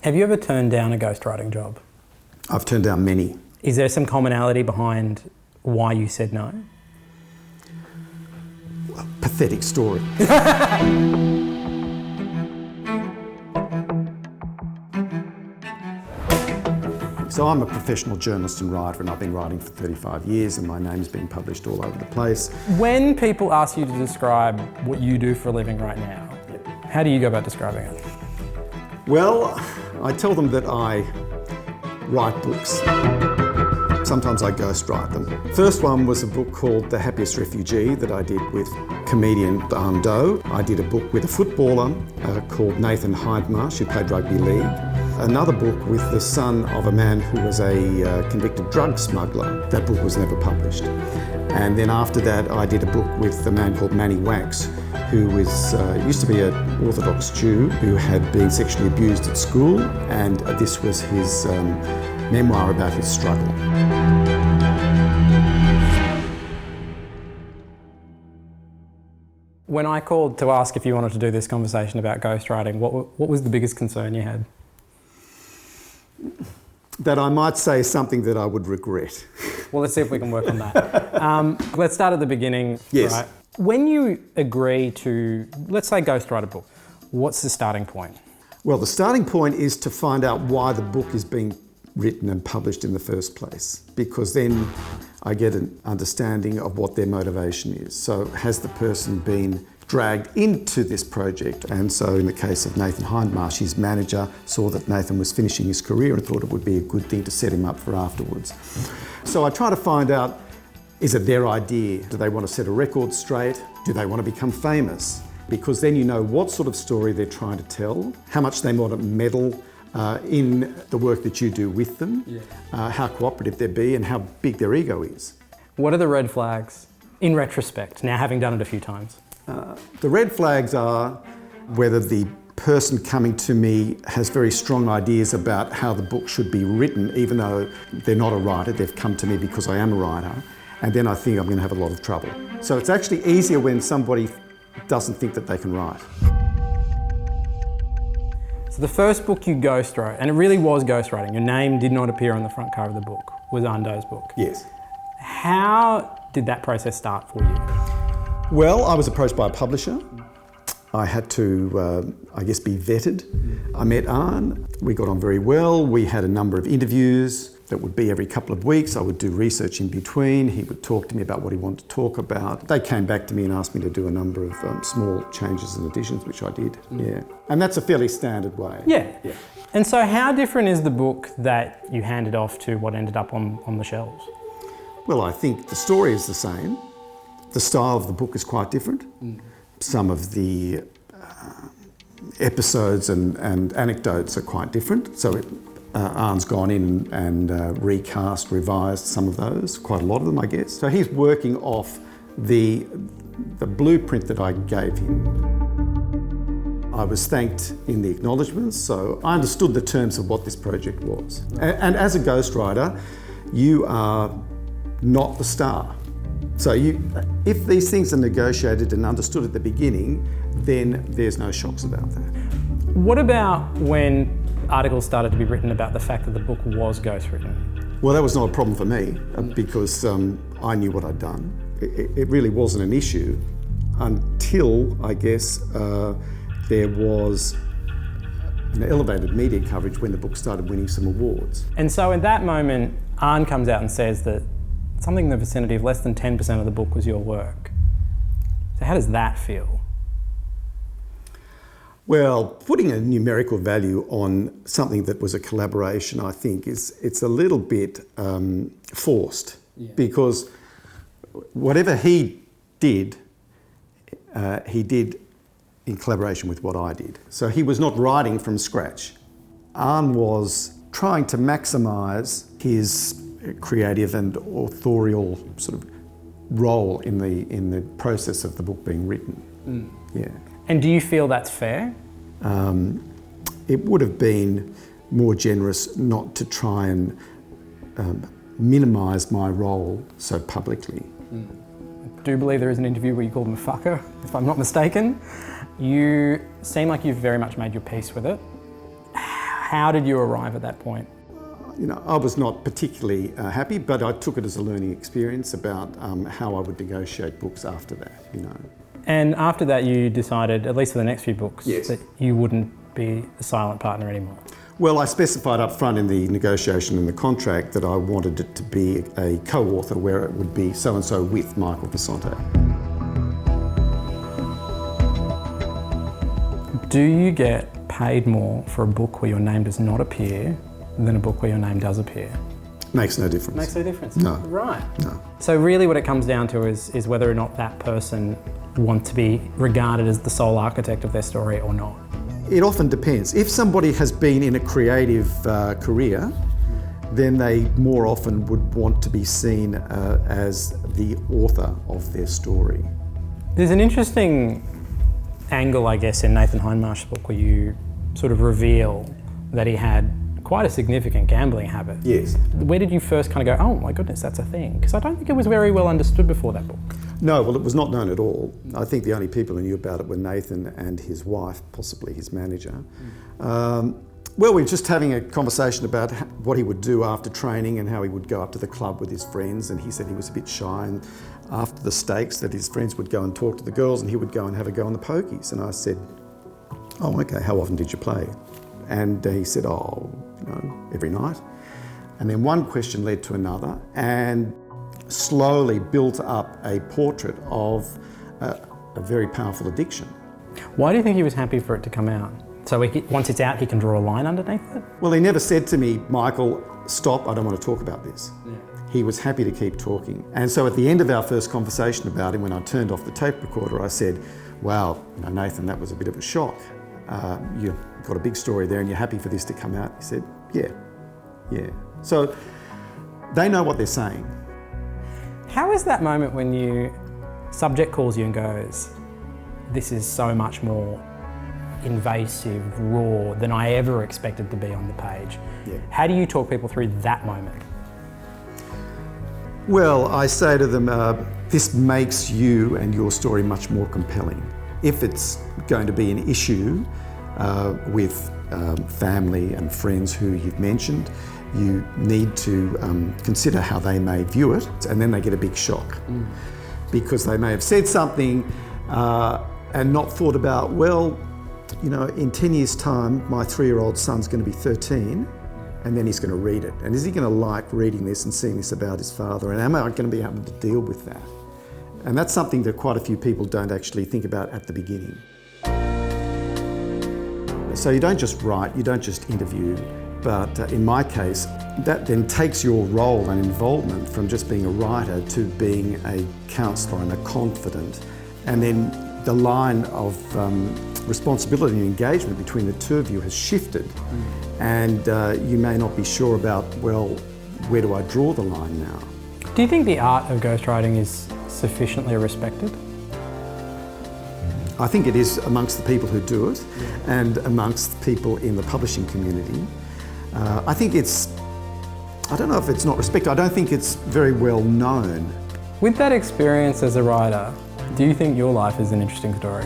Have you ever turned down a ghostwriting job? I've turned down many. Is there some commonality behind why you said no? Pathetic story. So I'm a professional journalist and writer, and I've been writing for 35 years, and my name's been published all over the place. When people ask you to describe what you do for a living right now, how do you go about describing it? Well, I tell them that I write books. Sometimes I ghostwrite them. First one was a book called The Happiest Refugee that I did with comedian Anh Do. I did a book with a footballer called Nathan Hindmarsh, who played rugby league. Another book with the son of a man who was a convicted drug smuggler. That book was never published. And then after that, I did a book with a man called Manny Wax, who used to be an Orthodox Jew who had been sexually abused at school, and this was his memoir about his struggle. When I called to ask if you wanted to do this conversation about ghostwriting, what was the biggest concern you had? That I might say something that I would regret. Well, let's see if we can work on that. Let's start at the beginning. Yes. Right? When you agree to, let's say, ghostwrite a book, what's the starting point? Well, the starting point is to find out why the book is being written and published in the first place, because then I get an understanding of what their motivation is. So has the person been dragged into this project? And so in the case of Nathan Hindmarsh, his manager saw that Nathan was finishing his career and thought it would be a good thing to set him up for afterwards. So I try to find out, is it their idea? Do they want to set a record straight? Do they want to become famous? Because then you know what sort of story they're trying to tell, how much they want to meddle in the work that you do with them, how cooperative they be, and how big their ego is. What are the red flags in retrospect, now having done it a few times? The red flags are whether the person coming to me has very strong ideas about how the book should be written, even though they're not a writer, they've come to me because I am a writer, and then I think I'm going to have a lot of trouble. So it's actually easier when somebody doesn't think that they can write. So the first book you ghostwrote, and it really was ghostwriting, your name did not appear on the front cover of the book, was Anh Do's book. Yes. How did that process start for you? Well, I was approached by a publisher. I had to, be vetted. I met Anh. We got on very well. We had a number of interviews that would be every couple of weeks. I would do research in between. He would talk to me about what he wanted to talk about. They came back to me and asked me to do a number of small changes and additions, which I did. Yeah. And that's a fairly standard way. Yeah. And so how different is the book that you handed off to what ended up on the shelves? Well, I think the story is the same. The style of the book is quite different. Some of the episodes and anecdotes are quite different. So Anne's gone in and recast, revised some of those, quite a lot of them, I guess. So he's working off the blueprint that I gave him. I was thanked in the acknowledgements, so I understood the terms of what this project was. And as a ghostwriter, you are not the star. So if these things are negotiated and understood at the beginning, then there's no shocks about that. What about when articles started to be written about the fact that the book was ghostwritten? Well, that was not a problem for me because I knew what I'd done. It really wasn't an issue until, I guess, there was an elevated media coverage when the book started winning some awards. And so at that moment, Anh comes out and says that something in the vicinity of less than 10% of the book was your work. So how does that feel? Well, putting a numerical value on something that was a collaboration, I think, it's a little bit forced because whatever he did in collaboration with what I did. So he was not writing from scratch. Anh was trying to maximise his creative and authorial sort of role in the process of the book being written. Yeah. And do you feel that's fair? It would have been more generous not to try and minimise my role so publicly. I do believe there is an interview where you called him a fucker, if I'm not mistaken. You seem like you've very much made your peace with it. How did you arrive at that point? You know, I was not particularly happy, but I took it as a learning experience about how I would negotiate books after that, you know. And after that you decided, at least for the next few books, Yes. that you wouldn't be a silent partner anymore. Well, I specified up front in the negotiation in the contract that I wanted it to be a co-author where it would be so-and-so with Michael Visconti. Do you get paid more for a book where your name does not appear than a book where your name does appear? Makes no difference. Makes no difference. No. Right. No. So really what it comes down to is whether or not that person wants to be regarded as the sole architect of their story or not. It often depends. If somebody has been in a creative career, then they more often would want to be seen as the author of their story. There's an interesting angle, I guess, in Nathan Hindmarsh's book where you sort of reveal that he had quite a significant gambling habit. Yes. Where did you first kind of go, oh my goodness, that's a thing? Because I don't think it was very well understood before that book. No, well, it was not known at all. I think the only people who knew about it were Nathan and his wife, possibly his manager. Well, we were just having a conversation about what he would do after training and how he would go up to the club with his friends, and he said he was a bit shy, and after the stakes that his friends would go and talk to the girls and he would go and have a go on the pokies. And I said, oh, okay, how often did you play? And he said, oh, you know, every night. And then one question led to another, and slowly built up a portrait of a very powerful addiction. Why do you think he was happy for it to come out? So once it's out, he can draw a line underneath it? Well, he never said to me, Michael, stop, I don't want to talk about this. Yeah. He was happy to keep talking. And so at the end of our first conversation about him, when I turned off the tape recorder, I said, wow, you know, Nathan, that was a bit of a shock. You've got a big story there and you're happy for this to come out? He said, yeah. So they know what they're saying. How is that moment when you subject calls you and goes, this is so much more invasive, raw than I ever expected to be on the page? Yeah. How do you talk people through that moment? Well, I say to them, this makes you and your story much more compelling. If it's going to be an issue with family and friends who you've mentioned, you need to consider how they may view it, and then they get a big shock. Because they may have said something and not thought about, well, you know, in 10 years' time, my 3-year-old son's going to be 13, and then he's going to read it. And is he going to like reading this and seeing this about his father? And am I going to be able to deal with that? And that's something that quite a few people don't actually think about at the beginning. So you don't just write, you don't just interview, but in my case, that then takes your role and involvement from just being a writer to being a counsellor and a confidant. And then the line of responsibility and engagement between the two of you has shifted. And you may not be sure about, well, where do I draw the line now? Do you think the art of ghostwriting is sufficiently respected? I think it is amongst the people who do it and amongst people in the publishing community. I think I don't know if it's not respected, I don't think it's very well known. With that experience as a writer, do you think your life is an interesting story?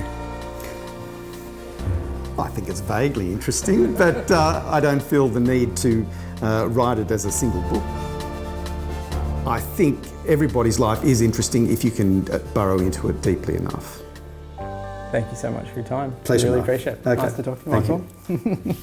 I think it's vaguely interesting, but I don't feel the need to write it as a single book. I think everybody's life is interesting if you can burrow into it deeply enough. Thank you so much for your time. Pleasure. Really appreciate it. Okay. Nice to talk to you, Thank Michael. you.